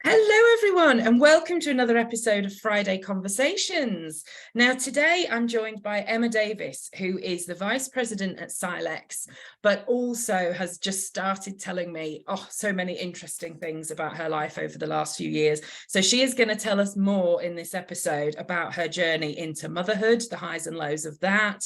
Hello, everyone, and welcome to another episode of Friday Conversations. Now, today I'm joined by Emma Davies, who is the Vice President at Cilex, but also has just started telling me, so many interesting things about her life over the last few years. So she is going to tell us more in this episode about her journey into motherhood, the highs and lows of that,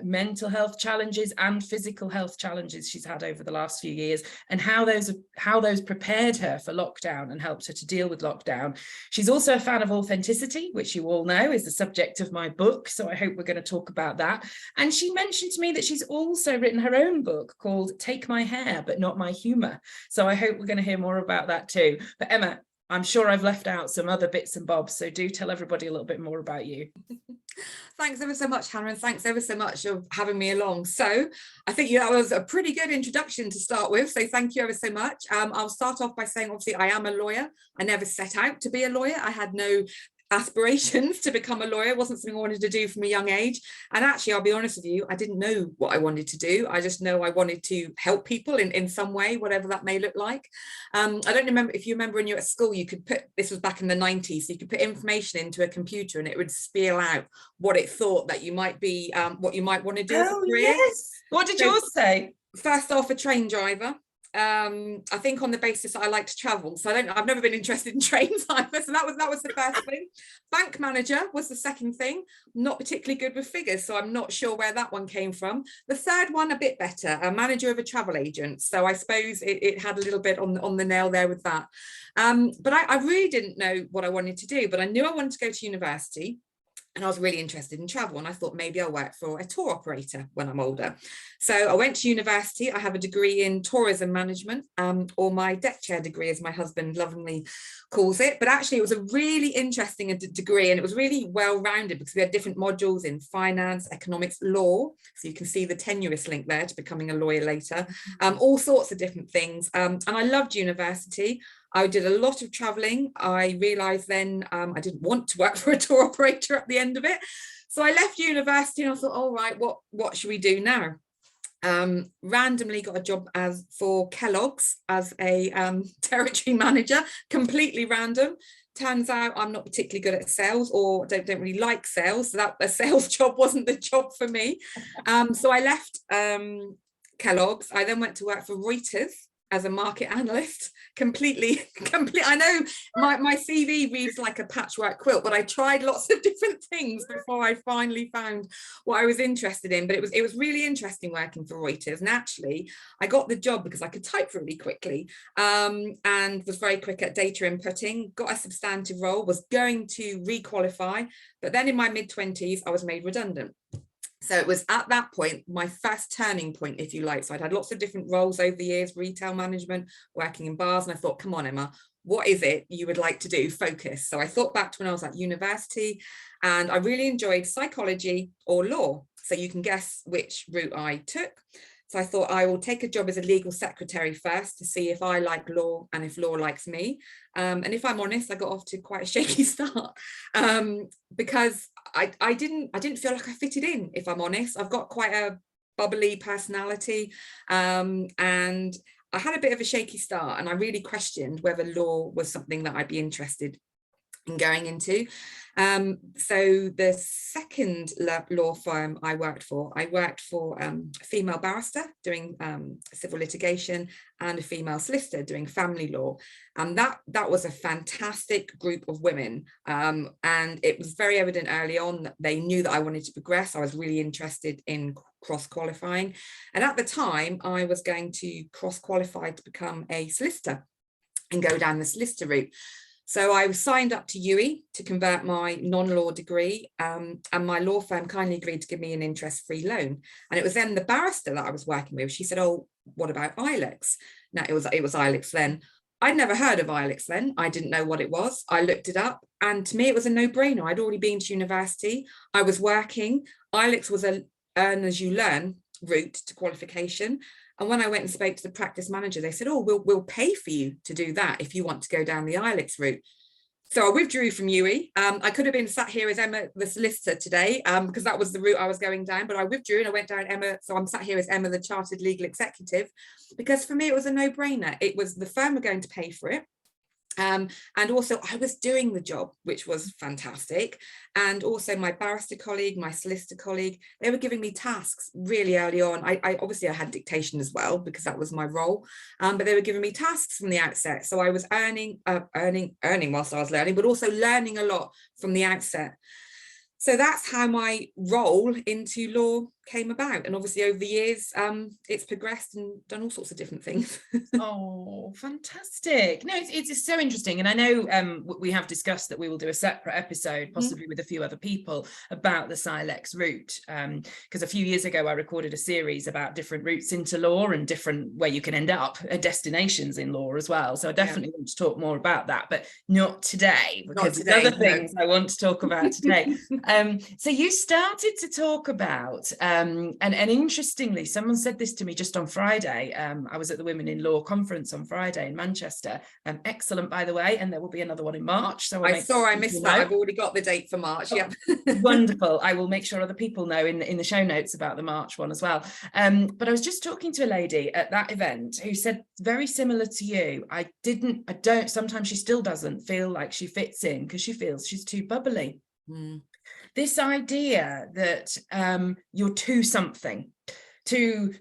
mental health challenges and physical health challenges she's had over the last few years, and how those prepared her for lockdown and helped her to deal with lockdown. She's also a fan of authenticity, which you all know is the subject of my book, so I hope we're going to talk about that. And she mentioned to me that she's also written her own book called Take My Hair But Not My Humour, so I hope we're going to hear more about that too. But Emma, I'm sure I've left out some other bits and bobs, so do tell everybody a little bit more about you. Thanks ever so much, Hannah, and thanks ever so much for having me along. So I think that was a pretty good introduction to start with, so thank you ever so much. I'll start off by saying, obviously, I am a lawyer. I never set out to be a lawyer. I had no aspirations to become a lawyer. It wasn't something I wanted to do from a young age. And actually, I'll be honest with you, I didn't know what I wanted to do. I just know I wanted to help people in some way, whatever that may look like. I don't remember if you remember when you were at school, you could put, this was back in the 90s, so you could put information into a computer and it would spiel out what it thought that you might be, what you might want to do as a career. Yes. What did yours say? First off, a train driver. I think on the basis that I like to travel, so I've never been interested in trains either, so that was the first thing. Bank manager was the second thing. Not particularly good with figures, so I'm not sure where that one came from. The third one, a bit better, a manager of a travel agent, so I suppose it had a little bit on the nail there with that. But I really didn't know what I wanted to do, but I knew I wanted to go to university. And I was really interested in travel, and I thought maybe I'll work for a tour operator when I'm older. So I went to university. I have a degree in tourism management, or my deck chair degree, as my husband lovingly calls it. But actually, it was a really interesting degree, and it was really well-rounded because we had different modules in finance, economics, law. So you can see the tenuous link there to becoming a lawyer later, all sorts of different things. And I loved university. I did a lot of traveling. I realized then I didn't want to work for a tour operator at the end of it. So I left university and I thought, all right, what should we do now? Randomly got a job for Kellogg's as a territory manager, completely random. Turns out I'm not particularly good at sales, or don't really like sales. So that a sales job wasn't the job for me. So I left Kellogg's. I then went to work for Reuters as a market analyst. Completely. I know my CV reads like a patchwork quilt, but I tried lots of different things before I finally found what I was interested in. But it was really interesting working for Reuters. And actually, I got the job because I could type really quickly, and was very quick at data inputting, got a substantive role, was going to requalify. But then in my mid-20s, I was made redundant. So it was at that point, my first turning point, if you like. So I'd had lots of different roles over the years, retail management, working in bars. And I thought, come on, Emma, what is it you would like to do? Focus. So I thought back to when I was at university, and I really enjoyed psychology or law. So you can guess which route I took. So I thought I will take a job as a legal secretary first to see if I like law and if law likes me. And if I'm honest, I got off to quite a shaky start, because I didn't feel like I fitted in, if I'm honest. I've got quite a bubbly personality, and I had a bit of a shaky start, and I really questioned whether law was something that I'd be interested in going into. So the second law firm I worked for a female barrister doing civil litigation, and a female solicitor doing family law. And that was a fantastic group of women. And it was very evident early on that they knew that I wanted to progress. I was really interested in cross-qualifying. And at the time, I was going to cross-qualify to become a solicitor and go down the solicitor route. So I was signed up to UWE to convert my non-law degree, and my law firm kindly agreed to give me an interest-free loan. And it was then the barrister that I was working with. She said, "Oh, what about ilex?" Now it was ilex then. I'd never heard of ilex then. I didn't know what it was. I looked it up, and to me it was a no-brainer. I'd already been to university. I was working. Ilex was a earn as you learn route to qualification. And when I went and spoke to the practice manager, they said, "Oh, we'll pay for you to do that if you want to go down the ilex route." So I withdrew from UWE. I could have been sat here as Emma, the solicitor today, because that was the route I was going down, but I withdrew and I went down Emma. So I'm sat here as Emma, the Chartered Legal Executive, because for me, it was a no-brainer. It was the firm were going to pay for it. And also I was doing the job, which was fantastic. And also my barrister colleague, my solicitor colleague, they were giving me tasks really early on. I obviously I had dictation as well, because that was my role, but they were giving me tasks from the outset. So I was earning whilst I was learning, but also learning a lot from the outset. So that's how my role into law came about. And obviously over the years, it's progressed and done all sorts of different things. Oh, fantastic. No, it's so interesting. And I know we have discussed that we will do a separate episode, possibly with a few other people, about the Cilex route. Because a few years ago, I recorded a series about different routes into law and different where you can end up, destinations in law as well. So I definitely want to talk more about that, but not today, because there's other things I want to talk about today. So you started to talk about, and interestingly, someone said this to me just on Friday. I was at the Women in Law conference on Friday in Manchester. Excellent, by the way, and there will be another one in March. So I missed that. I've already got the date for March. Yep. Wonderful. I will make sure other people know in the show notes about the March one as well. But I was just talking to a lady at that event who said very similar to you. I don't, sometimes she still doesn't feel like she fits in because she feels she's too bubbly. This idea that you're too something, too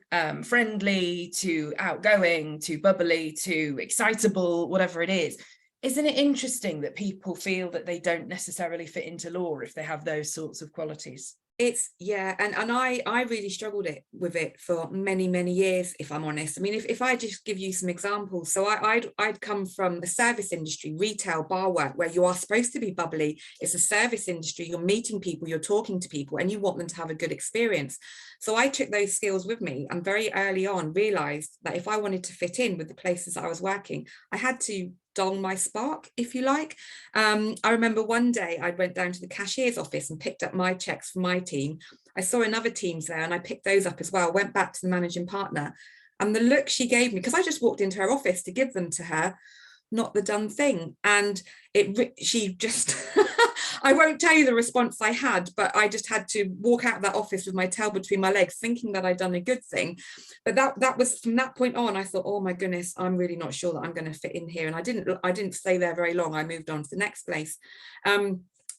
friendly, too outgoing, too bubbly, too excitable, whatever it is. Isn't it interesting that people feel that they don't necessarily fit into law if they have those sorts of qualities? It's, yeah, and I really struggled with it for many years, if I'm honest. I mean, if I just give you some examples. So I'd come from the service industry, retail, bar work, where you are supposed to be bubbly. It's a service industry. You're meeting people, you're talking to people, and you want them to have a good experience. So I took those skills with me, and very early on realized that if I wanted to fit in with the places I was working, I had to dull my spark, if you like. I remember one day I went down to the cashier's office and picked up my checks for my team. I saw another team's there and I picked those up as well, went back to the managing partner, and the look she gave me, because I just walked into her office to give them to her, not the done thing. And she just, I won't tell you the response I had, but I just had to walk out of that office with my tail between my legs, thinking that I'd done a good thing. But that was from that point on, I thought, oh my goodness, I'm really not sure that I'm going to fit in here. And I didn't stay there very long. I moved on to the next place.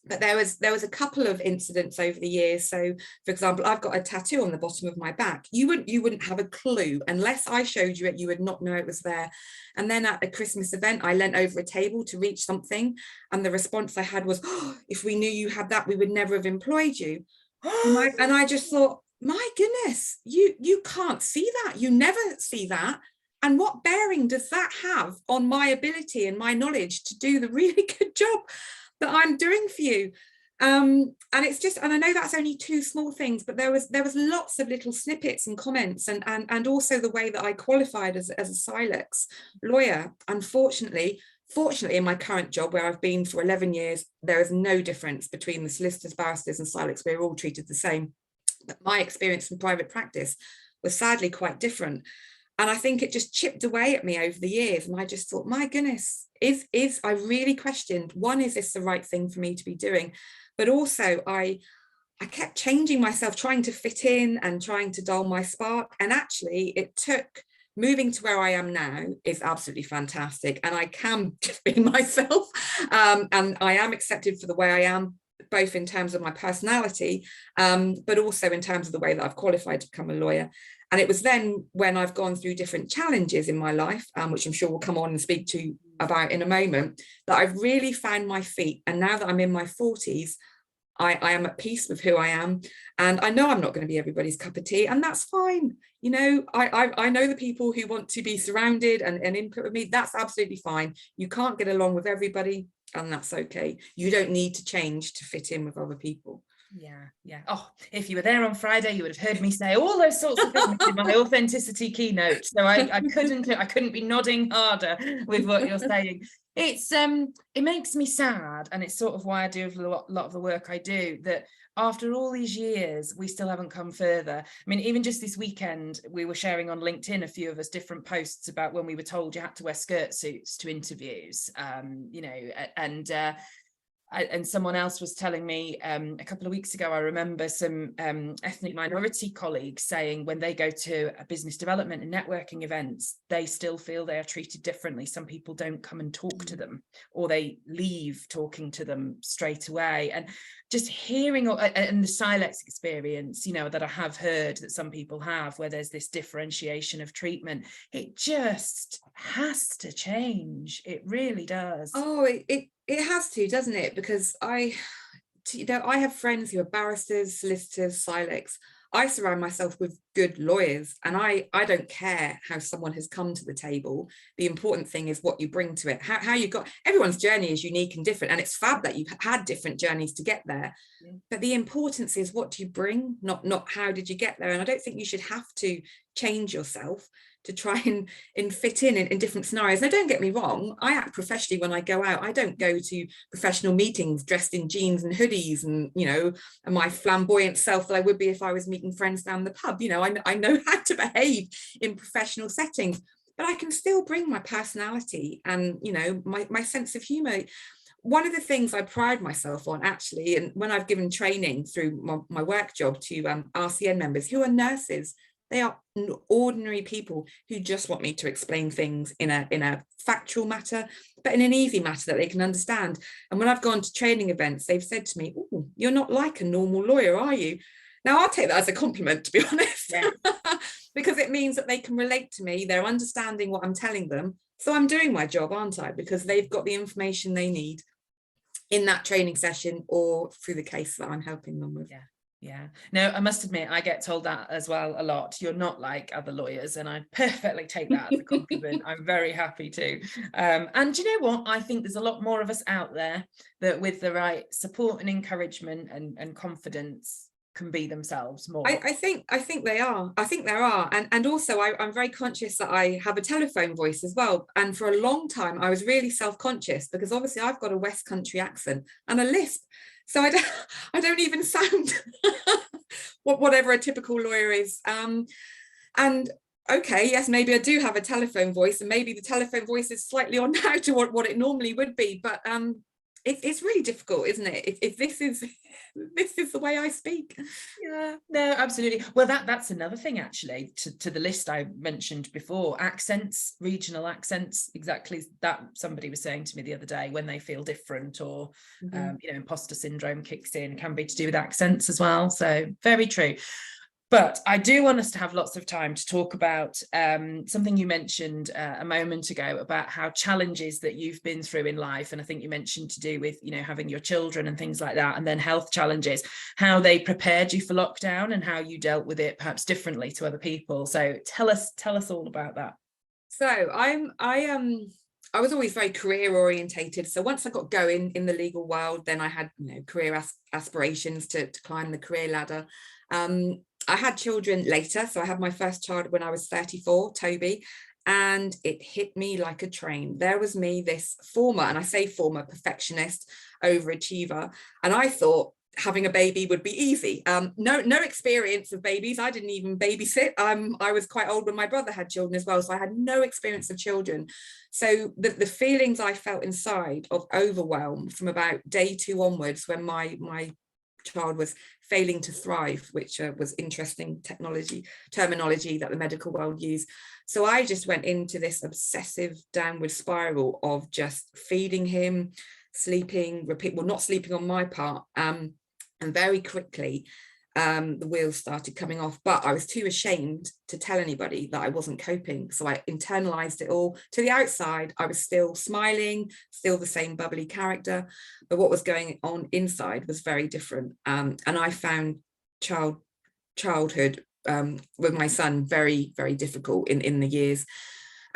But there was a couple of incidents over the years. So, for example, I've got a tattoo on the bottom of my back. You wouldn't have a clue unless I showed you it. You would not know it was there. And then at a Christmas event, I leant over a table to reach something, and the response I had was, oh, "If we knew you had that, we would never have employed you." And I just thought, my goodness, you can't see that. You never see that. And what bearing does that have on my ability and my knowledge to do the really good job that I'm doing for you? And it's just, and I know that's only two small things, but there was lots of little snippets and comments, and also the way that I qualified as a Cilex lawyer. Unfortunately, fortunately, in my current job, where I've been for 11 years, there is no difference between the solicitors, barristers and Cilex. We're all treated the same. But my experience in private practice was sadly quite different. And I think it just chipped away at me over the years. And I just thought, my goodness, I really questioned, one, is this the right thing for me to be doing? But also I kept changing myself, trying to fit in and trying to dull my spark. And actually it took, moving to where I am now is absolutely fantastic. And I can just be myself. And I am accepted for the way I am, both in terms of my personality, but also in terms of the way that I've qualified to become a lawyer. And it was then when I've gone through different challenges in my life, which I'm sure we'll come on and speak to about in a moment, that I've really found my feet. And now that I'm in my 40s, I am at peace with who I am. And I know I'm not going to be everybody's cup of tea, and that's fine. You know, I know the people who want to be surrounded and input with me. That's absolutely fine. You can't get along with everybody, and that's okay. You don't need to change to fit in with other people. Yeah. Oh, if you were there on Friday, you would have heard me say all those sorts of things in my authenticity keynote. So I couldn't be nodding harder with what you're saying. It's it makes me sad, and it's sort of why I do a lot of the work I do, that after all these years we still haven't come further. I mean, even just this weekend we were sharing on LinkedIn, a few of us, different posts about when we were told you had to wear skirt suits to interviews, you know, and and someone else was telling me a couple of weeks ago, I remember some ethnic minority colleagues saying when they go to a business development and networking events, they still feel they are treated differently. Some people don't come and talk to them, or they leave talking to them straight away. And just hearing, and the Cilex experience, you know, that I have heard that some people have, where there's this differentiation of treatment, it just has to change. It really does. Oh, it has to, doesn't it? Because I have friends who are barristers, solicitors, Cilex. I surround myself with good lawyers, and I don't care how someone has come to the table. The important thing is what you bring to it. How you got, everyone's journey is unique and different, and it's fab that you've had different journeys to get there. Yeah. But the importance is what do you bring, not how did you get there. And I don't think you should have to change yourself to try and fit in different scenarios. Now, don't get me wrong, I act professionally when I go out. I don't go to professional meetings dressed in jeans and hoodies and, you know, and my flamboyant self that I would be if I was meeting friends down the pub. You know, I know how to behave in professional settings, but I can still bring my personality and, you know, my sense of humour. One of the things I pride myself on, actually, and when I've given training through my work job to RCN members who are nurses, they are ordinary people who just want me to explain things in a factual matter, but in an easy matter that they can understand. And when I've gone to training events, they've said to me, "Oh, you're not like a normal lawyer, are you?" Now, I'll take that as a compliment, to be honest, yeah. Because it means that they can relate to me. They're understanding what I'm telling them. So I'm doing my job, aren't I? Because they've got the information they need in that training session or through the case that I'm helping them with. Yeah. Yeah, no, I must admit, I get told that as well a lot. You're not like other lawyers, and I perfectly take that as a compliment. I'm very happy to. And you know what? I think there's a lot more of us out there that with the right support and encouragement and confidence can be themselves more. I think they are. I think there are. And also I'm very conscious that I have a telephone voice as well. And for a long time, I was really self-conscious because obviously I've got a West Country accent and a lisp. So I don't even sound whatever a typical lawyer is. And okay, yes, maybe I do have a telephone voice, and maybe the telephone voice is slightly on now to what it normally would be. But it's really difficult, isn't it? If this is the way I speak. Yeah, no, absolutely. Well, that's another thing actually to the list I mentioned before. Accents, regional accents, exactly that somebody was saying to me the other day, when they feel different or you know, imposter syndrome kicks in, can be to do with accents as well. So very true. But I do want us to have lots of time to talk about something you mentioned a moment ago about how challenges that you've been through in life, and I think you mentioned to do with, you know, having your children and things like that, and then health challenges, how they prepared you for lockdown and how you dealt with it perhaps differently to other people. So tell us all about that. So I was always very career orientated. So once I got going in the legal world, then I had, you know, career aspirations to climb the career ladder. I had children later. So I had my first child when I was 34, Toby, and it hit me like a train. There was me, this former, and I say former, perfectionist, overachiever. And I thought having a baby would be easy. No experience of babies. I didn't even babysit. I was quite old when my brother had children as well. So I had no experience of children. So the feelings I felt inside of overwhelm from about day 2 onwards, when my child was failing to thrive, which was interesting terminology that the medical world used. So I just went into this obsessive downward spiral of just feeding him, sleeping, not sleeping on my part. And very quickly, the wheels started coming off, but I was too ashamed to tell anybody that I wasn't coping. So I internalized it all. To the outside, I was still smiling, still the same bubbly character, but what was going on inside was very different. And I found childhood with my son very, very difficult in the years.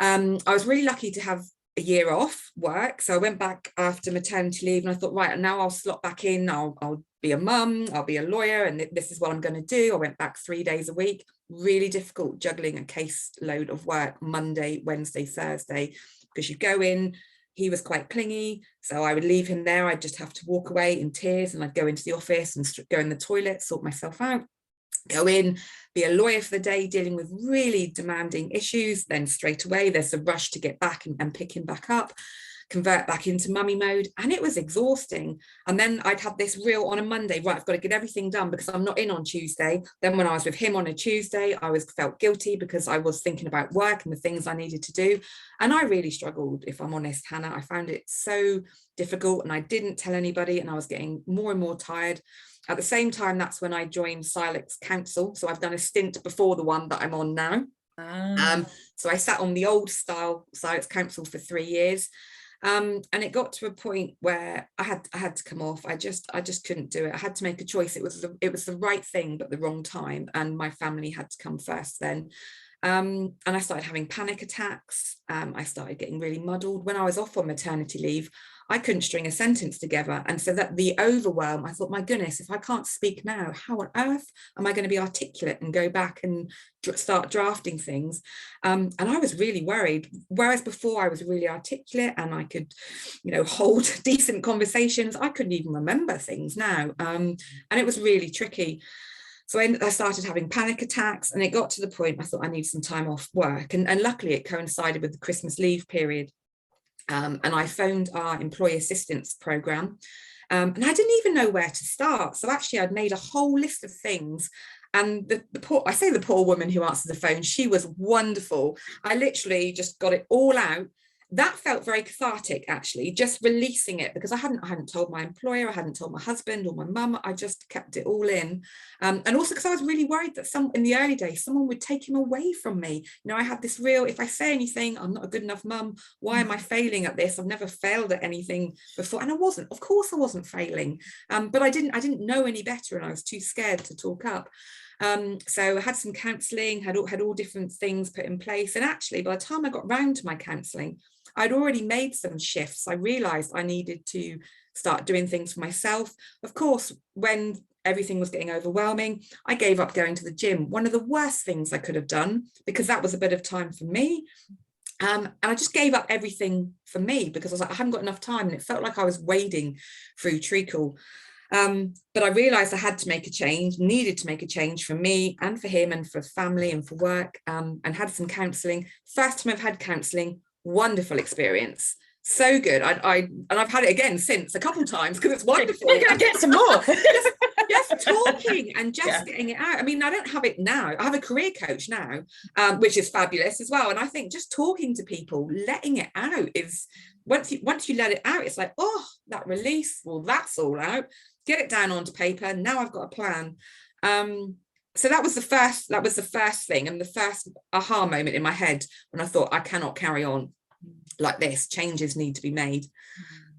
I was really lucky to have a year off work. So I went back after maternity leave and I thought, right, now I'll slot back in. I'll be a mum, I'll be a lawyer, and this is what I'm going to do. I went back 3 days a week. Really difficult juggling a caseload of work Monday, Wednesday, Thursday, because you go in. He was quite clingy, so I would leave him there. I'd just have to walk away in tears, and I'd go into the office and go in the toilet, sort myself out, go in, be a lawyer for the day, dealing with really demanding issues. Then straight away there's a rush to get back and pick him back up. convert back into mummy mode, and it was exhausting. And then I'd have this real, on a Monday, right, I've got to get everything done because I'm not in on Tuesday. Then when I was with him on a Tuesday, I felt guilty because I was thinking about work and the things I needed to do. And I really struggled, if I'm honest, Hannah. I found it so difficult, and I didn't tell anybody, and I was getting more and more tired. At the same time, that's when I joined Cilex Council. So I've done a stint before the one that I'm on now. So I sat on the old style Cilex Council for 3 years. And it got to a point where I had to come off. I just couldn't do it. I had to make a choice. It was the right thing, but the wrong time. And my family had to come first then. And I started having panic attacks. I started getting really muddled. When I was off on maternity leave, I couldn't string a sentence together. And so that the overwhelm, I thought, my goodness, if I can't speak now, how on earth am I going to be articulate and go back and start drafting things? And I was really worried. Whereas before I was really articulate and I could, hold decent conversations, I couldn't even remember things now. And it was really tricky. So I started having panic attacks, and it got to the point I thought I need some time off work. And luckily it coincided with the Christmas leave period. And I phoned our employee assistance program, and I didn't even know where to start. So actually I'd made a whole list of things. And the poor woman who answered the phone, she was wonderful. I literally just got it all out. That felt very cathartic, actually, just releasing it, because I hadn't told my employer, I hadn't told my husband or my mum. I just kept it all in. And also because I was really worried that in the early days, someone would take him away from me. I had this real, if I say anything, I'm not a good enough mum. Why am I failing at this? I've never failed at anything before. And I wasn't, of course I wasn't failing. But I didn't know any better, and I was too scared to talk up. So I had some counselling, had all different things put in place. And actually, by the time I got round to my counselling, I'd already made some shifts. I realised I needed to start doing things for myself. Of course, when everything was getting overwhelming, I gave up going to the gym. One of the worst things I could have done, because that was a bit of time for me. And I just gave up everything for me because I was like, I haven't got enough time. And it felt like I was wading through treacle. But I realised I had to make a change, needed to make a change for me and for him and for family and for work, and had some counselling. First time I've had counselling, wonderful experience, so good. And I've had it again since a couple of times because it's wonderful. We're going to get some more. just talking and just getting it out. I mean, I don't have it now. I have a career coach now, which is fabulous as well. And I think just talking to people, letting it out is, once you let it out, it's like, oh, that release, well, that's all out. Get it down onto paper. Now I've got a plan. So that was the first thing, and the first aha moment in my head when I thought, I cannot carry on like this. Changes need to be made.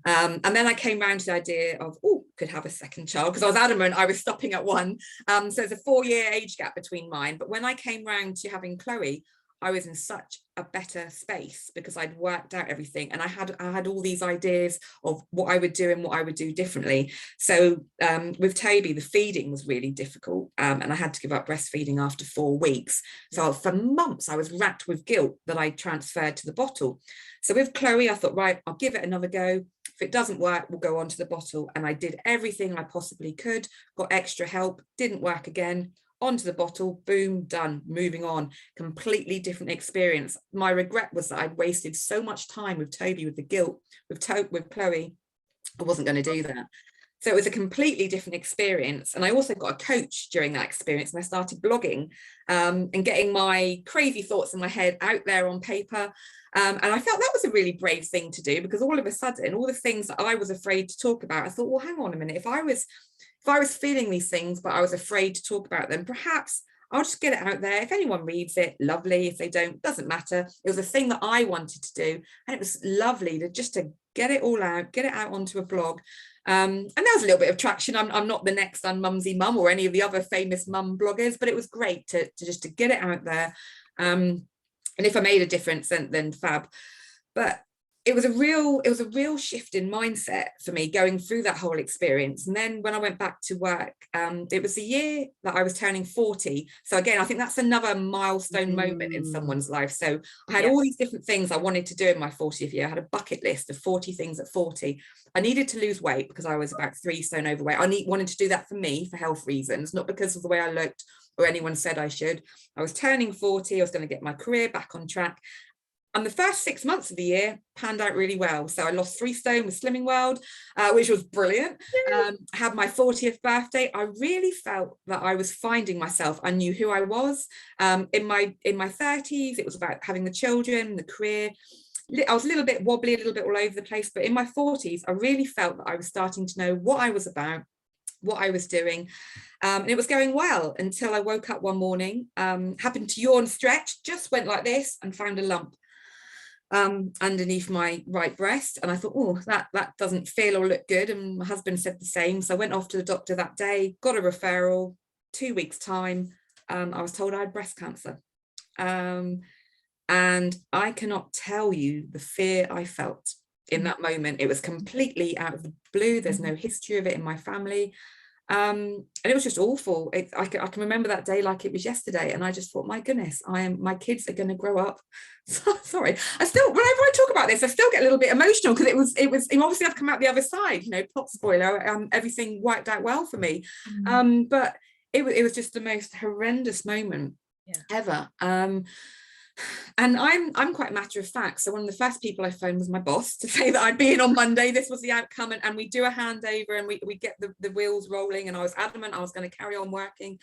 And then I came round to the idea of, could have a second child, because I was adamant I was stopping at one. So there's a 4-year age gap between mine. But when I came round to having Chloe, I was in such a better space because I'd worked out everything, and I had all these ideas of what I would do and what I would do differently. So with Toby, the feeding was really difficult, and I had to give up breastfeeding after 4 weeks. So for months I was racked with guilt that I transferred to the bottle. So with Chloe, I thought, right, I'll give it another go. If it doesn't work, we'll go on to the bottle. And I did everything I possibly could, got extra help, didn't work again. Onto the bottle, boom, done, moving on. Completely different experience. My regret was that I'd wasted so much time with Toby, with the guilt, with Chloe. I wasn't going to do that. So it was a completely different experience. And I also got a coach during that experience, and I started blogging and getting my crazy thoughts in my head out there on paper. And I felt that was a really brave thing to do, because all of a sudden, all the things that I was afraid to talk about, I thought, well, hang on a minute, if I was feeling these things, but I was afraid to talk about them, perhaps I'll just get it out there. If anyone reads it, lovely. If they don't, doesn't matter. It was a thing that I wanted to do. And it was lovely to get it all out, get it out onto a blog. And there was a little bit of traction. I'm not the next Unmumsy Mum or any of the other famous mum bloggers, but it was great to get it out there. And if I made a difference, then fab. But it was a real shift in mindset for me going through that whole experience. And then when I went back to work, it was the year that I was turning 40. So again, I think that's another milestone moment in someone's life. So I had all these different things I wanted to do in my 40th year. I had a bucket list of 40 things at 40. I needed to lose weight because I was about 3 stone overweight. I wanted to do that for me, for health reasons, not because of the way I looked or anyone said I should. I was turning 40. I was going to get my career back on track. And the first 6 months of the year panned out really well. So I lost 3 stone with Slimming World, which was brilliant. Had my 40th birthday. I really felt that I was finding myself. I knew who I was. In my 30s, it was about having the children, the career. I was a little bit wobbly, a little bit all over the place. But in my 40s, I really felt that I was starting to know what I was about, what I was doing. And it was going well until I woke up one morning, happened to yawn, stretch, just went like this and found a lump underneath my right breast. And I thought, oh, that doesn't feel or look good. And my husband said the same. So I went off to the doctor that day, got a referral. 2 weeks time, I was told I had breast cancer. And I cannot tell you the fear I felt in that moment. It was completely out of the blue. There's no history of it in my family. And it was just awful. I can remember that day like it was yesterday, and I just thought, my goodness, my kids are going to grow up. Sorry, I still, whenever I talk about this, I still get a little bit emotional, because it was obviously I've come out the other side, plot spoiler, everything worked out well for me. But it was just the most horrendous moment ever. And I'm quite matter of fact. So one of the first people I phoned was my boss to say that I'd be in on Monday. This was the outcome, and we do a handover, and we get the wheels rolling. And I was adamant I was going to carry on working.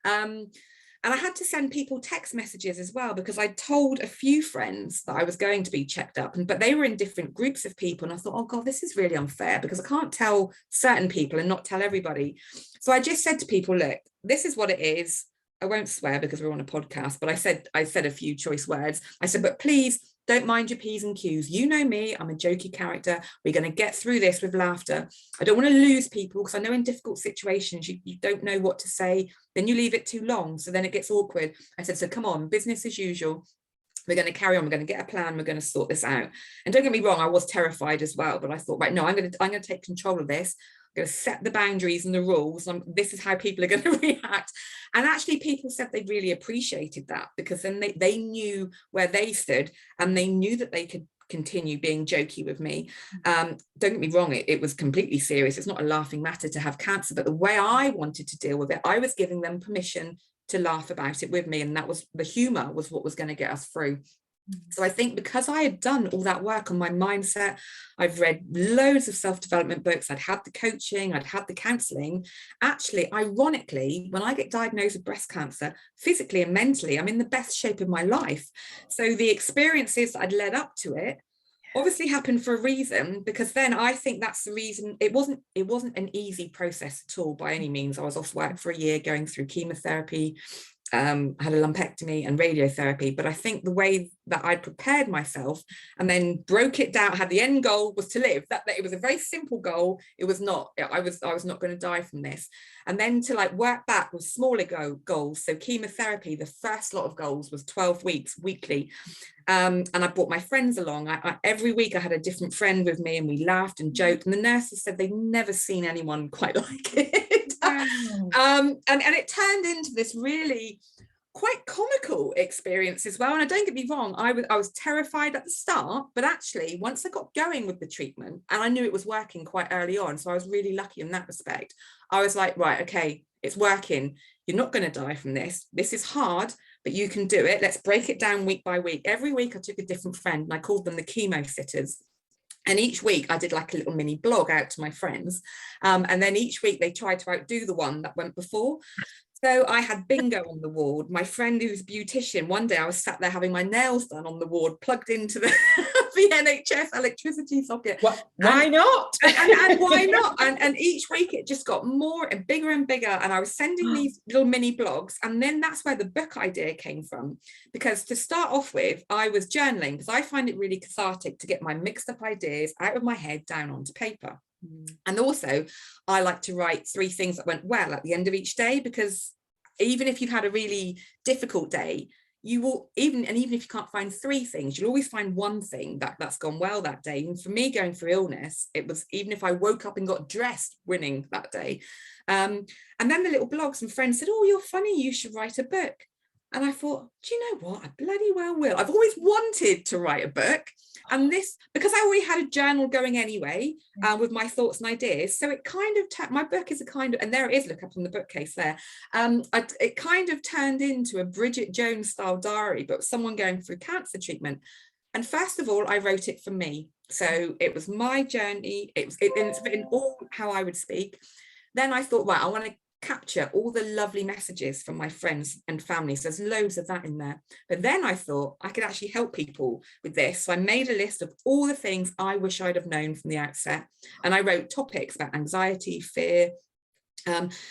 And I had to send people text messages as well, because I told a few friends that I was going to be checked up, but they were in different groups of people. And I thought, oh God, this is really unfair, because I can't tell certain people and not tell everybody. So I just said to people, look, this is what it is. I won't swear because we're on a podcast, but I said a few choice words. I said, but please don't mind your P's and Q's. You know me, I'm a jokey character. We're going to get through this with laughter. I don't want to lose people, because I know in difficult situations, you don't know what to say. Then you leave it too long, so then it gets awkward. I said, so come on, business as usual. We're going to carry on. We're going to get a plan. We're going to sort this out. And don't get me wrong, I was terrified as well, but I thought, right, no, I'm going to take control of this. Going to set the boundaries and the rules. This is how people are going to react. And actually people said they really appreciated that, because then they knew where they stood, and they knew that they could continue being jokey with me. Don't get me wrong, it was completely serious. It's not a laughing matter to have cancer, but the way I wanted to deal with it, I was giving them permission to laugh about it with me, and that was the humor was what was going to get us through. So I think because I had done all that work on my mindset, I've read loads of self-development books, I'd had the coaching, I'd had the counselling. Actually, ironically, when I get diagnosed with breast cancer, physically and mentally, I'm in the best shape of my life. So the experiences that I'd led up to it obviously happened for a reason, because then I think that's the reason. It wasn't an easy process at all by any means. I was off work for a year going through chemotherapy, had a lumpectomy and radiotherapy, but I think the way that I prepared myself and then broke it down, had the end goal was to live, that it was a very simple goal. It was not, I was not going to die from this. And then to like work back with smaller goals. So chemotherapy, the first lot of goals was 12 weeks weekly. And I brought my friends along. Every week I had a different friend with me, and we laughed and joked, and the nurses said they'd never seen anyone quite like it. And it turned into this really quite comical experience as well. And don't get me wrong, I was terrified at the start, but actually once I got going with the treatment, and I knew it was working quite early on, so I was really lucky in that respect. I was like, right, okay, it's working. You're not going to die from this. This is hard, but you can do it. Let's break it down week by week. Every week I took a different friend, and I called them the chemo sitters. And each week I did like a little mini blog out to my friends. And then each week they tried to outdo the one that went before. So I had bingo on the ward. My friend who's a beautician, one day I was sat there having my nails done on the ward, plugged into the NHS electricity socket. Why not? And why not? And each week it just got more and bigger and bigger. And I was sending these little mini blogs. And then that's where the book idea came from. Because to start off with, I was journaling, because I find it really cathartic to get my mixed up ideas out of my head down onto paper. And also I like to write 3 things that went well at the end of each day, because even if you've had a really difficult day, you will even if you can't find 3 things, you'll always find one thing that's gone well that day. And for me, going through illness, it was even if I woke up and got dressed winning that day. And then the little blogs and friends said, oh, you're funny, you should write a book. And I thought, do you know what? I bloody well will. I've always wanted to write a book. And this, because I already had a journal going anyway, with my thoughts and ideas. So it kind of, my book is a kind of, and there it is, look up on the bookcase there. It kind of turned into a Bridget Jones style diary, but someone going through cancer treatment. And first of all, I wrote it for me. So it was my journey. It's written all how I would speak. Then I thought, right, I want to capture all the lovely messages from my friends and family. So there's loads of that in there. But then I thought I could actually help people with this. So I made a list of all the things I wish I'd have known from the outset. And I wrote topics about anxiety, fear.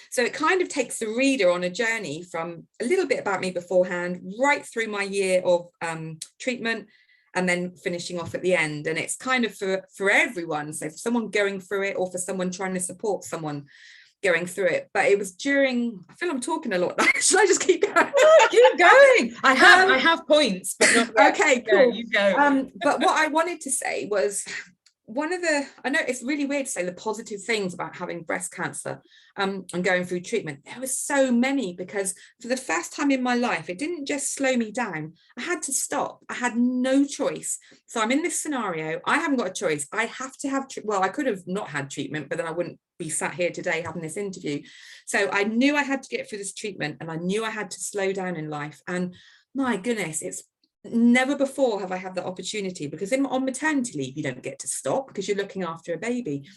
So it kind of takes the reader on a journey from a little bit about me beforehand, right through my year of treatment, and then finishing off at the end. And it's kind of for everyone. So for someone going through it, or for someone trying to support someone going through it. But it was during, I feel I'm talking a lot now. Should I just keep going? Oh, keep going. I have points, but not yet. Okay, cool. You go. But what I wanted to say was, I know it's really weird to say the positive things about having breast cancer and going through treatment. There were so many, because for the first time in my life, it didn't just slow me down. I had to stop. I had no choice. So I'm in this scenario. I haven't got a choice. I have to have, well, I could have not had treatment, but then I wouldn't be sat here today having this interview. So I knew I had to get through this treatment, and I knew I had to slow down in life. And my goodness, it's never before have I had that opportunity, because on maternity leave, you don't get to stop because you're looking after a baby.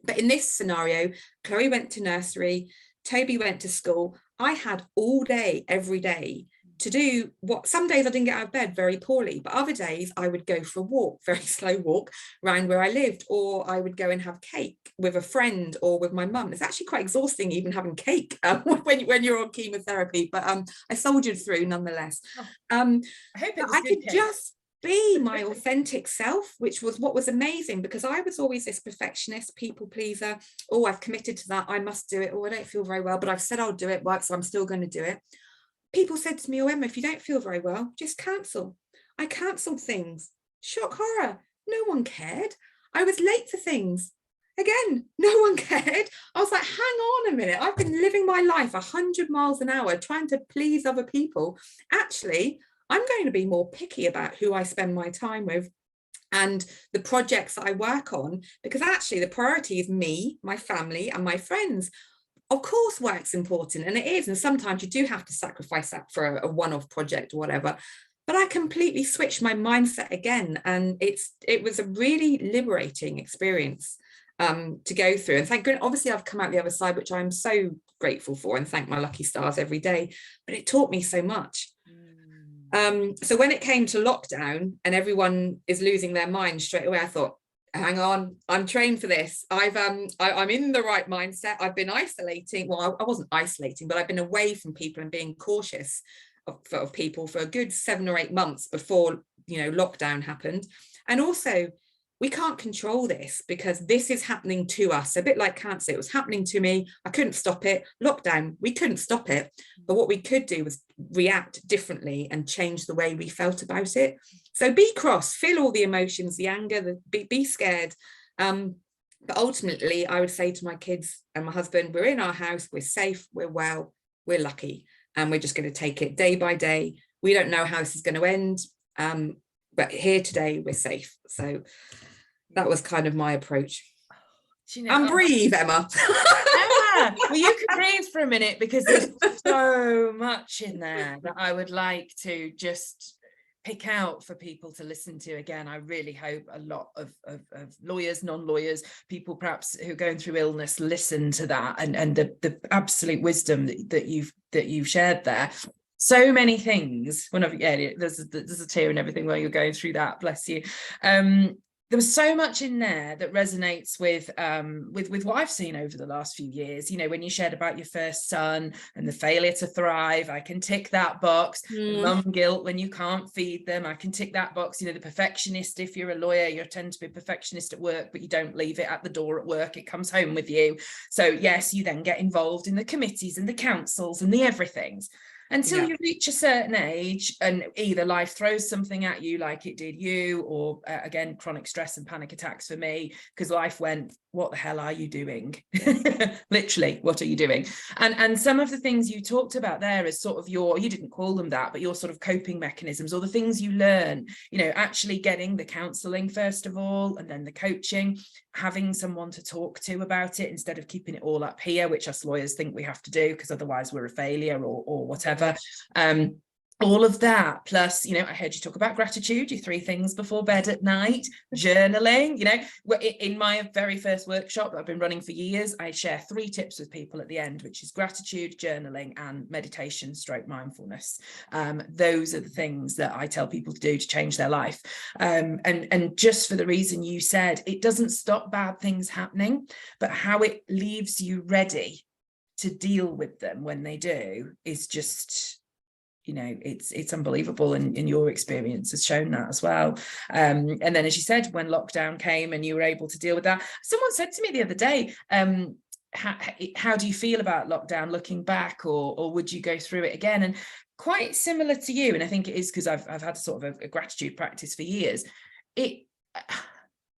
But in this scenario, Chloe went to nursery, Toby went to school. I had all day, every day, to do what, some days I didn't get out of bed very poorly, but other days I would go for a walk, very slow walk around where I lived, or I would go and have cake with a friend or with my mum. It's actually quite exhausting even having cake when you're on chemotherapy, but I soldiered through nonetheless. I hope it was I good could cake. just be my authentic self, which was what was amazing, because I was always this perfectionist, people pleaser. Oh, I've committed to that, I must do it. Oh, I don't feel very well, but I've said I'll do it, right, so I'm still going to do it. People said to me, oh, Emma, if you don't feel very well, just cancel. I cancelled things. Shock horror. No one cared. I was late for things. Again, no one cared. I was like, hang on a minute. I've been living my life 100 miles an hour trying to please other people. Actually, I'm going to be more picky about who I spend my time with and the projects that I work on, because actually the priority is me, my family, and my friends. Of course, work's important, and it is, and sometimes you do have to sacrifice that for a one-off project or whatever. But I completely switched my mindset again, and it was a really liberating experience to go through. And thank goodness, obviously I've come out the other side, which I'm so grateful for, and thank my lucky stars every day. But it taught me so much. So when it came to lockdown and everyone is losing their mind straight away, I thought, hang on, I'm trained for this. I'm in the right mindset. I've been isolating. Well, I wasn't isolating, but I've been away from people and being cautious of people for a good 7 or 8 months before, lockdown happened. And also, we can't control this, because this is happening to us. A bit like cancer, it was happening to me. I couldn't stop it. Lockdown, we couldn't stop it. But what we could do was react differently and change the way we felt about it. So be cross, feel all the emotions, the anger, be scared. But ultimately, I would say to my kids and my husband, we're in our house, we're safe, we're well, we're lucky, and we're just going to take it day by day. We don't know how this is going to end, but here today, we're safe. So that was kind of my approach. And breathe, Emma. Yeah. Well, you can breathe for a minute, because there's so much in there that I would like to just pick out for people to listen to. Again, I really hope a lot of lawyers, non-lawyers, people perhaps who are going through illness listen to that, and the absolute wisdom that you've shared there. So many things. There's a tear and everything while you're going through that. Bless you. There was so much in there that resonates with what I've seen over the last few years. When you shared about your first son and the failure to thrive, I can tick that box. The mum guilt when you can't feed them, I can tick that box. The perfectionist, if you're a lawyer, you tend to be a perfectionist at work, but you don't leave it at the door at work. It comes home with you. So yes, you then get involved in the committees and the councils and the everythings, until you reach a certain age, and either life throws something at you like it did you, or again, chronic stress and panic attacks for me, because life went, what the hell are you doing? Literally, what are you doing? And some of the things you talked about there is sort of you didn't call them that, but your sort of coping mechanisms, or the things you learn, actually getting the counselling first of all, and then the coaching, having someone to talk to about it instead of keeping it all up here, which us lawyers think we have to do, because otherwise we're a failure or whatever. all of that, plus, you know, I heard you talk about gratitude, your 3 things before bed at night, journaling, you know, in my very first workshop that I've been running for years, I share 3 tips with people at the end, which is gratitude, journaling, and meditation stroke mindfulness. Those are the things that I tell people to do to change their life. And just for the reason you said, it doesn't stop bad things happening, but how it leaves you ready to deal with them when they do is just, you know, it's unbelievable, and your experience has shown that as well. And then, as you said, when lockdown came and you were able to deal with that, someone said to me the other day, how do you feel about lockdown looking back, or would you go through it again? And quite similar to you, and I think it is because I've had sort of a gratitude practice for years.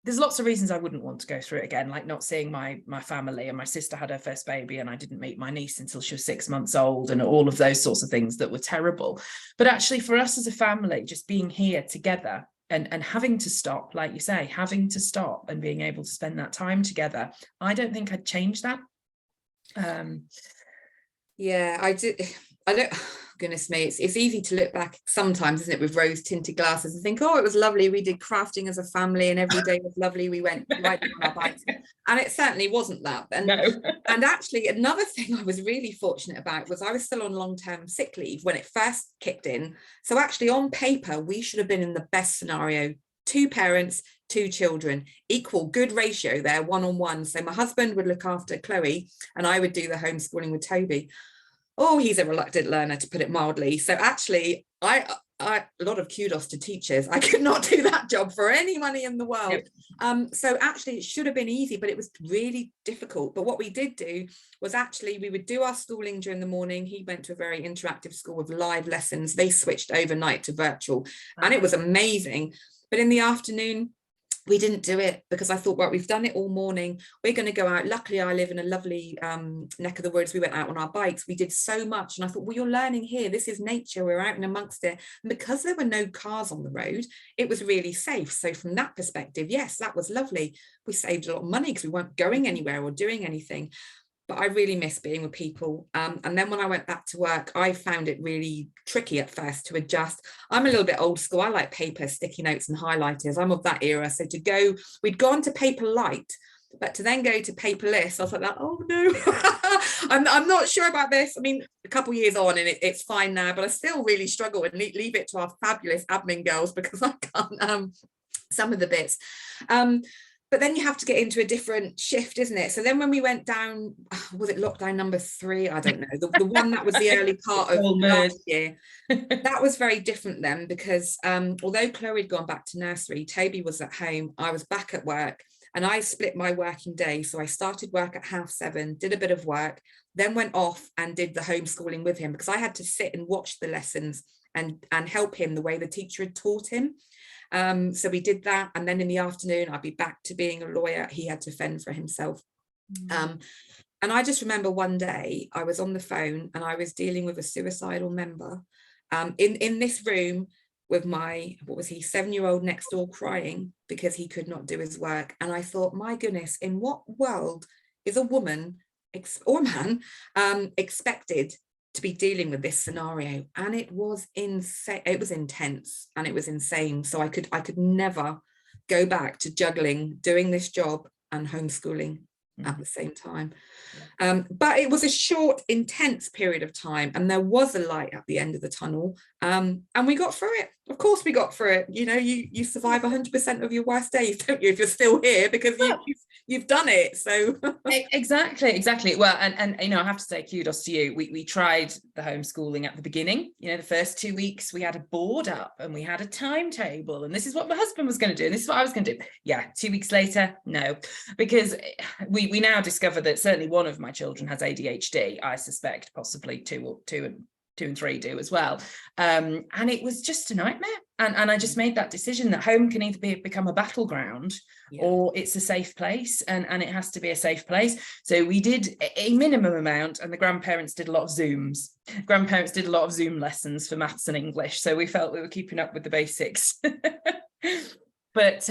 There's lots of reasons I wouldn't want to go through it again, like not seeing my family, and my sister had her first baby and I didn't meet my niece until she was 6 months old, and all of those sorts of things that were terrible. But actually for us as a family, just being here together and having to stop, like you say, having to stop and being able to spend that time together, I don't think I'd change that. Yeah, I do. I don't, goodness me, it's easy to look back sometimes, isn't it, with rose tinted glasses and think, oh, it was lovely, we did crafting as a family and every day was lovely, we went riding on our bikes, and it certainly wasn't that. And No. And actually another thing I was really fortunate about was I was still on long-term sick leave when it first kicked in. So actually on paper we should have been in the best scenario, 2 parents, 2 children, equal good ratio there, 1-on-1. So my husband would look after Chloe and I would do the homeschooling with Toby. Oh, he's a reluctant learner, to put it mildly. So actually, I a lot of kudos to teachers. I could not do that job for any money in the world. Yep. So actually, it should have been easy, but it was really difficult. But what we did do was actually we would do our schooling during the morning. He went to a very interactive school with live lessons. They switched overnight to virtual, and it was amazing. But in the afternoon, we didn't do it because I thought, well, we've done it all morning. We're going to go out. Luckily, I live in a lovely neck of the woods. We went out on our bikes. We did so much. And I thought, well, you're learning here. This is nature. We're out and amongst it. And because there were no cars on the road, it was really safe. So from that perspective, yes, that was lovely. We saved a lot of money because we weren't going anywhere or doing anything. But I really miss being with people. And then when I went back to work, I found it really tricky at first to adjust. I'm a little bit old school. I like paper, sticky notes and highlighters. I'm of that era. So we'd gone to paper light, but to then go to paperless, I was like, oh no, I'm not sure about this. I mean, a couple of years on and it's fine now, but I still really struggle and leave it to our fabulous admin girls because I can't some of the bits. But then you have to get into a different shift, isn't it? So then when we went down, was it lockdown number 3? I don't know. The one that was the early part of last year. That was very different then because although Chloe had gone back to nursery, Toby was at home, I was back at work, and I split my working day. So I started work at 7:30, did a bit of work, then went off and did the homeschooling with him because I had to sit and watch the lessons and help him the way the teacher had taught him. So we did that, and then in the afternoon I'd be back to being a lawyer. He had to fend for himself. And I just remember one day I was on the phone and I was dealing with a suicidal member in this room with my, 7-year-old next door crying because he could not do his work. And I thought, my goodness, in what world is a woman or a man expected to be dealing with this scenario? And it was insane. It was intense and it was insane. So I could never go back to juggling doing this job and homeschooling at the same time. But it was a short, intense period of time, and there was a light at the end of the tunnel, and we got through it. Of course we got through it. You know, you survive 100% of your worst days, don't you, if you're still here, because you've done it. So exactly. Well, and you know, I have to say kudos to you. We tried the homeschooling at the beginning. You know, the first 2 weeks we had a board up and we had a timetable, and this is what my husband was going to do and this is what I was going to do. Yeah, 2 weeks later, no, because we now discover that certainly one of my children has ADHD. I suspect possibly two and 3 do as well. And it was just a nightmare. And I just made that decision that home can either become a battleground or it's a safe place, and it has to be a safe place. So we did a minimum amount, and the grandparents did a lot of Zooms. Grandparents did a lot of Zoom lessons for maths and English. So we felt we were keeping up with the basics. But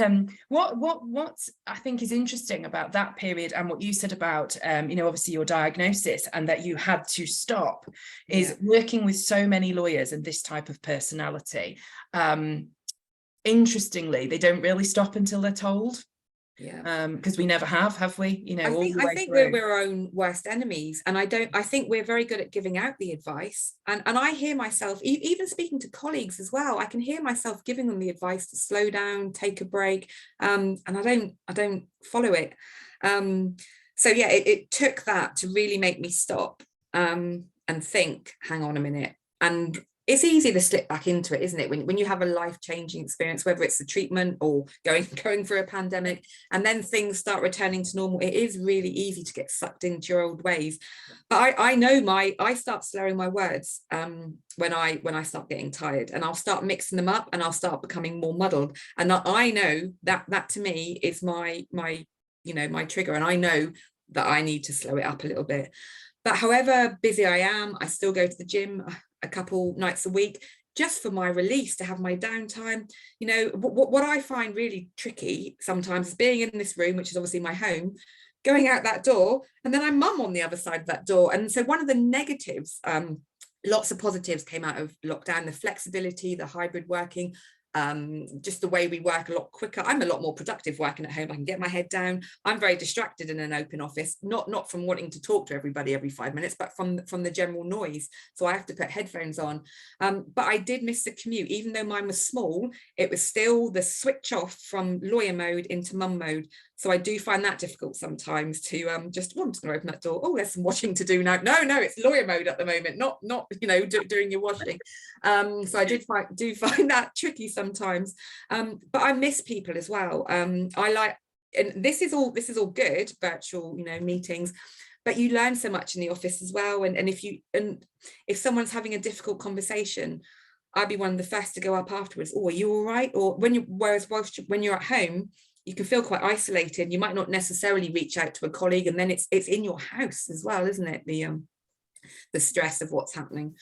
what I think is interesting about that period and what you said about, obviously your diagnosis and that you had to stop is working with so many lawyers and this type of personality. Interestingly, they don't really stop until they're told. Because we never have we? I think we're our own worst enemies, and I think we're very good at giving out the advice, and I hear myself even speaking to colleagues as well. I can hear myself giving them the advice to slow down, take a break, and I don't follow it. So yeah, it took that to really make me stop and think, hang on a minute. And it's easy to slip back into it, isn't it? When you have a life-changing experience, whether it's the treatment or going through a pandemic, and then things start returning to normal, it is really easy to get sucked into your old ways. But I know I start slurring my words when I start getting tired, and I'll start mixing them up, and I'll start becoming more muddled. And I know that to me is my trigger, and I know that I need to slow it up a little bit. But however busy I am, I still go to the gym a couple nights a week just for my release, to have my downtime. What I find really tricky sometimes is being in this room, which is obviously my home, going out that door, and then I'm mum on the other side of that door. And so one of the negatives, lots of positives came out of lockdown: the flexibility, the hybrid working, just the way we work a lot quicker. I'm a lot more productive working at home. I can get my head down. I'm very distracted in an open office, not from wanting to talk to everybody every 5 minutes, but from the general noise. So I have to put headphones on. But I did miss the commute. Even though mine was small, it was still the switch off from lawyer mode into mum mode. So I do find that difficult sometimes to I'm just going to open that door. Oh, there's some washing to do now. No, it's lawyer mode at the moment, not doing your washing. So I do find that tricky sometimes. But I miss people as well. I like, and this is all good, virtual, meetings, but you learn so much in the office as well. And if someone's having a difficult conversation, I'd be one of the first to go up afterwards. Oh, are you all right? Or when you're at home, you can feel quite isolated. You might not necessarily reach out to a colleague, and then it's in your house as well, isn't it? The stress of what's happening.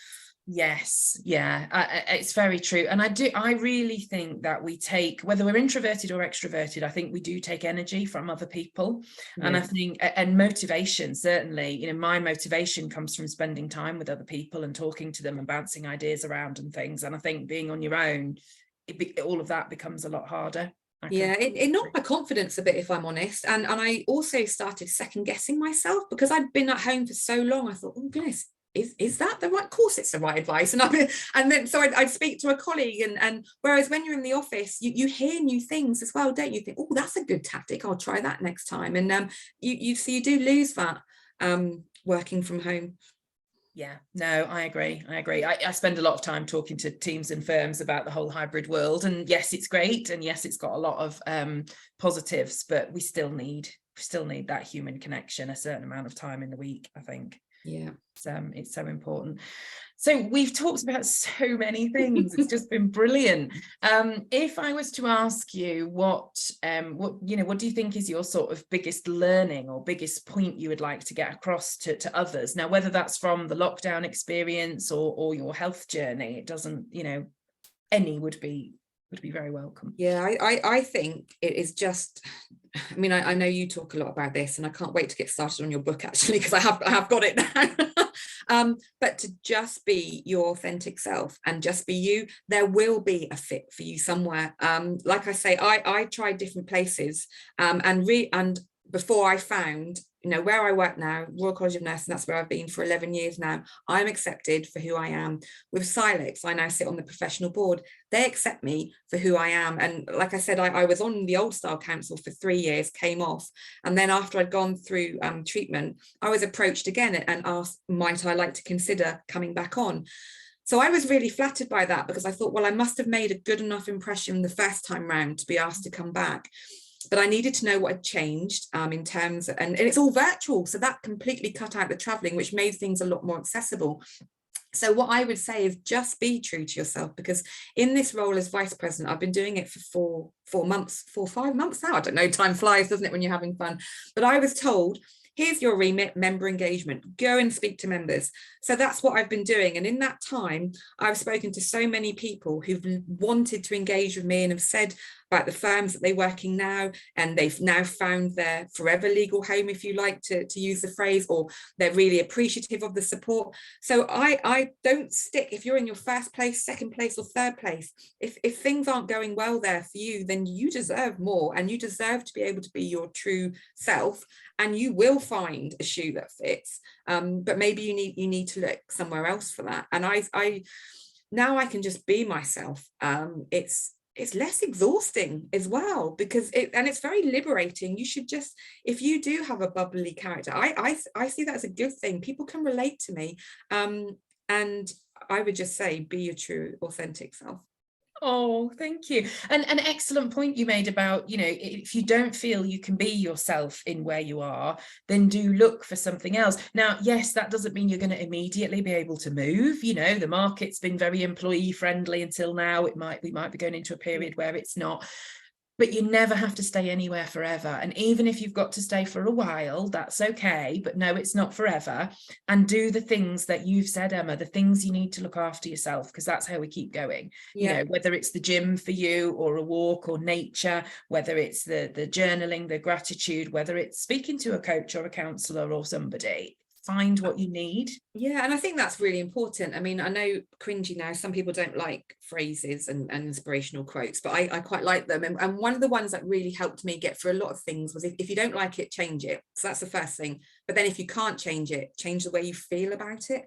Yes, yeah, it's very true. And I really think that we take, whether we're introverted or extroverted, I think we do take energy from other people. Yeah. And I think, and motivation, certainly, my motivation comes from spending time with other people and talking to them and bouncing ideas around and things. And I think being on your own, all of that becomes a lot harder. Yeah, it knocked my confidence a bit, if I'm honest. And I also started second guessing myself, because I'd been at home for so long. I thought, oh goodness, is that the right course? It's the right advice. And then so I'd speak to a colleague, and whereas when you're in the office, you hear new things as well, don't you? Think, oh, that's a good tactic, I'll try that next time. And you do lose that working from home. Yeah, no, I agree. I spend a lot of time talking to teams and firms about the whole hybrid world, and yes, it's great, and yes, it's got a lot of positives, but we still need that human connection a certain amount of time in the week, I think. Yeah, it's so important. So we've talked about so many things. It's just been brilliant. If I was to ask you what do you think is your sort of biggest learning or biggest point you would like to get across to others? Now, whether that's from the lockdown experience or your health journey, it doesn't, any would be very welcome. Yeah, I think it is just, I mean, I know you talk a lot about this, and I can't wait to get started on your book, actually, because I have got it now. But to just be your authentic self and just be you, there will be a fit for you somewhere. Like I say, I tried different places, and before I found, where I work now, Royal College of Nursing, that's where I've been for 11 years now. I'm accepted for who I am. With Cilex, I now sit on the professional board. They accept me for who I am. And like I said, I was on the Old Style Council for 3 years, came off. And then after I'd gone through treatment, I was approached again and asked, might I like to consider coming back on? So I was really flattered by that, because I thought, well, I must have made a good enough impression the first time round to be asked to come back. But I needed to know what had changed in terms of, and it's all virtual. So that completely cut out the traveling, which made things a lot more accessible. So what I would say is just be true to yourself, because in this role as vice president, I've been doing it for 4 or 5 months now. I don't know, time flies, doesn't it, when you're having fun? But I was told, here's your remit, member engagement, go and speak to members. So that's what I've been doing. And in that time, I've spoken to so many people who've wanted to engage with me and have said, about the firms that they're working now, and they've now found their forever legal home, if you like to use the phrase, or they're really appreciative of the support. So I don't stick, if you're in your first place, second place, or third place, if things aren't going well there for you, then you deserve more, and you deserve to be able to be your true self, and you will find a shoe that fits. But maybe you need to look somewhere else for that. And I now I can just be myself. It's less exhausting as well, because it's very liberating. You should just, if you do have a bubbly character, I see that as a good thing. People can relate to me, and I would just say, be your true authentic self. Oh, thank you. And an excellent point you made about, you know, if you don't feel you can be yourself in where you are, then do look for something else. Now, yes, that doesn't mean you're going to immediately be able to move. You know, the market's been very employee friendly until now. We might be going into a period where it's not. But you never have to stay anywhere forever. And even if you've got to stay for a while, that's okay. But no, it's not forever. And do the things that you've said, Emma, the things you need to look after yourself, because that's how we keep going. Yeah. You know, whether it's the gym for you, or a walk, or nature, whether it's the journaling, the gratitude, whether it's speaking to a coach or a counsellor or somebody. Find what you need. Yeah, and I think that's really important. I mean, I know cringy now, some people don't like phrases and inspirational quotes, but I quite like them. And one of the ones that really helped me get through a lot of things was, if you don't like it, change it. So that's the first thing. But then if you can't change it, change the way you feel about it.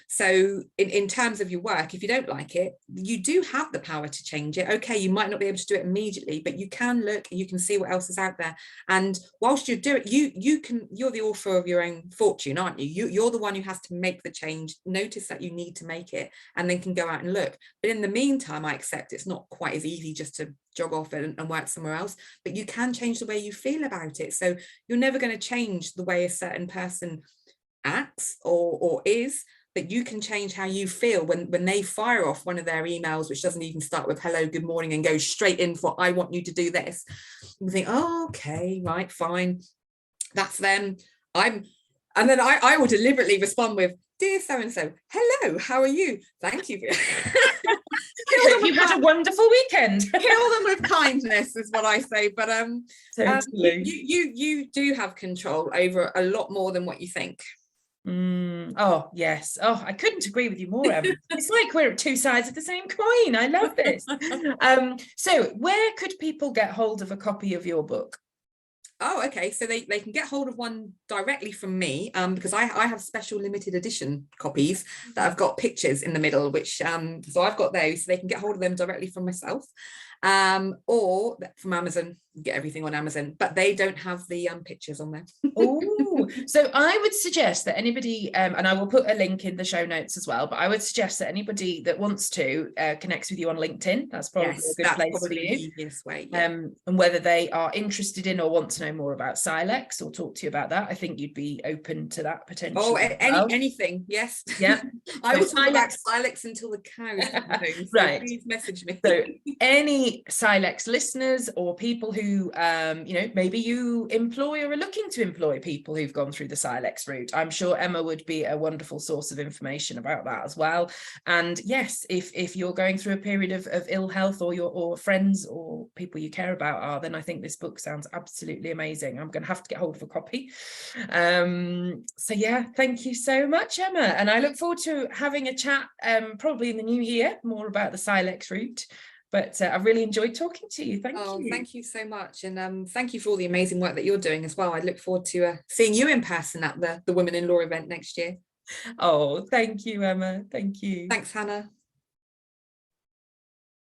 So in terms of your work, if you don't like it, you do have the power to change it. Okay, you might not be able to do it immediately, but you can look and you can see what else is out there. And whilst you do it, you're the author of your own fortune, aren't you? You're the one who has to make the change, notice that you need to make it, and then can go out and look. But in the meantime, I accept it's not quite as easy just to jog off and work somewhere else, but you can change the way you feel about it. So you're never going to change the way a certain person acts or is, but you can change how you feel when they fire off one of their emails, which doesn't even start with hello, good morning, and goes straight in for, I want you to do this. You think, oh, okay, right, fine, that's them. And then I will deliberately respond with, dear so-and-so, hello, how are you? Thank you. You had a wonderful weekend. Kill them with kindness is what I say. But totally. You do have control over a lot more than what you think. Oh yes. Oh, I couldn't agree with you more, Emma. It's like we're two sides of the same coin. I love this. So where could people get hold of a copy of your book? Oh, okay. So they can get hold of one directly from me, because I have special limited edition copies that I've got pictures in the middle, which so I've got those, so they can get hold of them directly from myself, or from Amazon. You get everything on Amazon, but they don't have the pictures on there. Oh, so I would suggest that anybody, and I will put a link in the show notes as well, but I would suggest that anybody that wants to connects with you on LinkedIn. That's probably a good place for you. The easiest way. Yeah. And whether they are interested in or want to know more about Cilex or talk to you about that, I think you'd be open to that potentially. Oh, anything, yes. Yeah. I will talk about Cilex until the cows come home. So right. Please message me. So any Cilex listeners or people who you know, maybe you employ or are looking to employ people who've gone through the Cilex route, I'm sure Emma would be a wonderful source of information about that as well. And yes, if you're going through a period of ill health, or friends or people you care about are, then I think this book sounds absolutely amazing. I'm going to have to get hold of a copy. So yeah, thank you so much, Emma, and I look forward to having a chat probably in the new year more about the Cilex route. But I've really enjoyed talking to you. Thank you. Thank you so much. And thank you for all the amazing work that you're doing as well. I look forward to seeing you in person at the Women in Law event next year. Oh, thank you, Emma. Thank you. Thanks, Hannah.